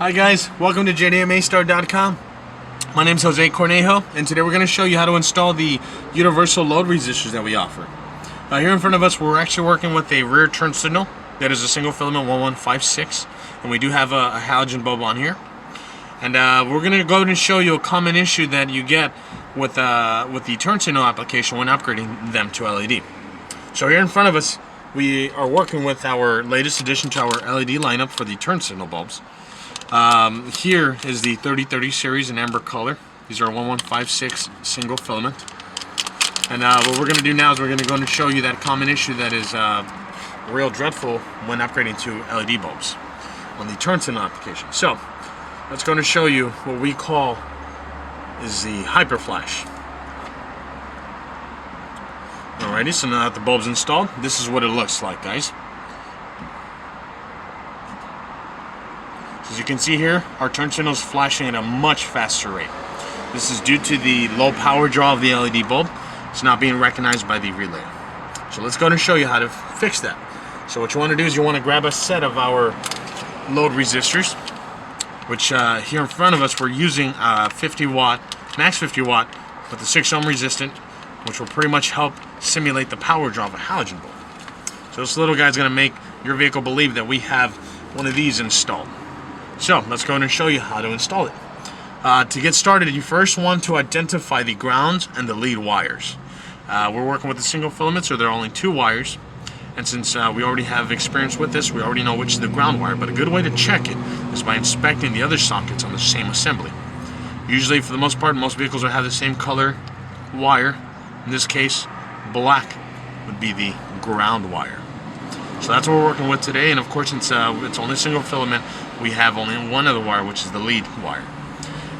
Hi guys, welcome to JDM ASTAR.com. My name is Jose Cornejo, and today we're going to show you how to install the universal load resistors that we offer. Here in front of us, we're actually working with a rear turn signal that is a single filament 1156, and we do have a halogen bulb on here. And we're going to go ahead and show you a common issue that you get with the turn signal application when upgrading them to LED. So here in front of us, we are working with our latest addition to our LED lineup for the turn signal bulbs. Here is the 3030 series in amber color. These are 1156 single filament. And what we're going to do now is we're going to go and show you that common issue that is real dreadful when upgrading to LED bulbs on the turn signal application. So let's go and show you what we call is the hyper flash. Alrighty, so now that the bulb's installed, this is what it looks like, guys. As you can see here, our turn signal is flashing at a much faster rate. This is due to the low power draw of the LED bulb. It's not being recognized by the relay. So let's go and show you how to fix that. So what you want to do is you want to grab a set of our load resistors, which here in front of us we're using 50 watt, max 50 watt with a 6 ohm resistant, which will pretty much help simulate the power draw of a halogen bulb. So this little guy's going to make your vehicle believe that we have one of these installed. So let's go ahead and show you how to install it. To get started, you first want to identify the grounds and the lead wires. We're working with a single filament, so there are only 2 wires. And since we already have experience with this, we already know which is the ground wire. But a good way to check it is by inspecting the other sockets on the same assembly. Usually, for the most part, most vehicles will have the same color wire. In this case, black would be the ground wire. So that's what we're working with today. And of course, since it's only single filament, we have only one other wire, which is the lead wire.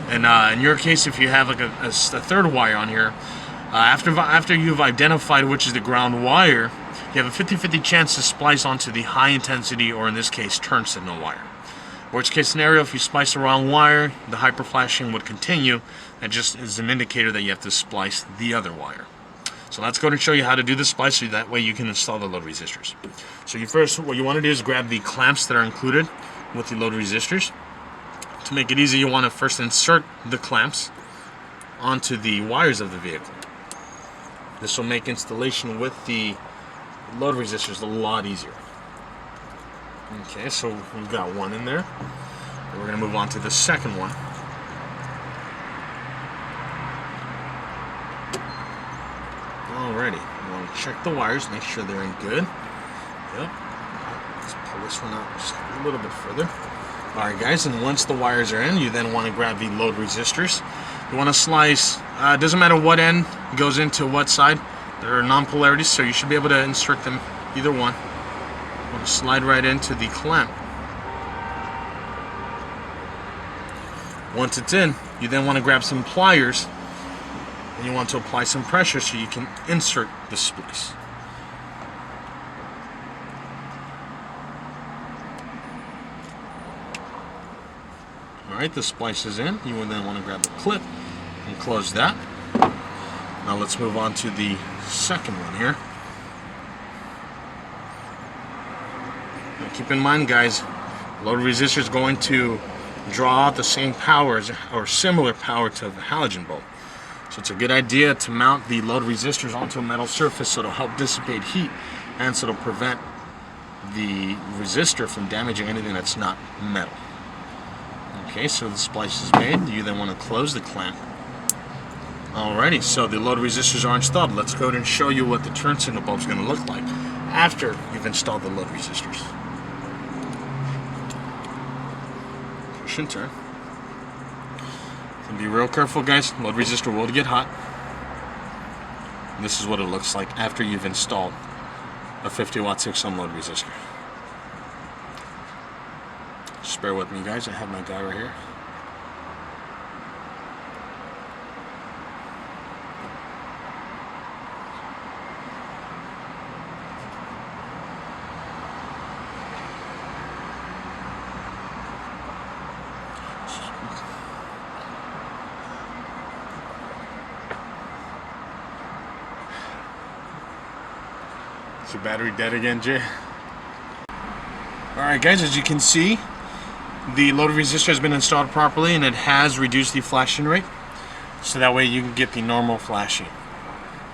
And in your case, if you have like a third wire on here, after you've identified which is the ground wire, you have a 50-50 chance to splice onto the high intensity, or in this case, turn signal wire. Worst case scenario, if you splice the wrong wire, the hyper flashing would continue. That just is an indicator that you have to splice the other wire. So let's go and show you how to do the splice, so that way you can install the load resistors. So what you want to do is grab the clamps that are included with the load resistors. To make it easy, you want to first insert the clamps onto the wires of the vehicle. This will make installation with the load resistors a lot easier. Okay, so we've got one in there. And we're going to move on to the second one. Alrighty, you want to check the wires, make sure they're in good. Yep. Let's pull this one out just a little bit further. Alright guys, and once the wires are in, you then want to grab the load resistors. You want to slice, it doesn't matter what end goes into what side. There are non-polarities, so you should be able to insert them either one. You want to slide right into the clamp. Once it's in, you then want to grab some pliers, and you want to apply some pressure so you can insert the splice. Alright, the splice is in. You will then want to grab the clip and close that. Now let's move on to the second one here. Now keep in mind, guys, load resistor is going to draw out the same power or similar power to the halogen bulb. So it's a good idea to mount the load resistors onto a metal surface so it'll help dissipate heat, and so it'll prevent the resistor from damaging anything that's not metal. Okay, so the splice is made. You then want to close the clamp. Alrighty, so the load resistors are installed. Let's go ahead and show you what the turn signal bulb is going to look like after you've installed the load resistors. Push and turn. And be real careful, guys. Load resistor will get hot. And this is what it looks like after you've installed a 50 watt 6 ohm load resistor. Just bear with me, guys. I have my guy right here. Is your battery dead again, Jay? Alright guys, as you can see, the loaded resistor has been installed properly and it has reduced the flashing rate, so that way you can get the normal flashing.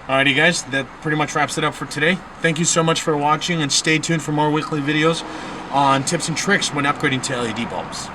Alrighty guys, that pretty much wraps it up for today. Thank you so much for watching, and stay tuned for more weekly videos on tips and tricks when upgrading to LED bulbs.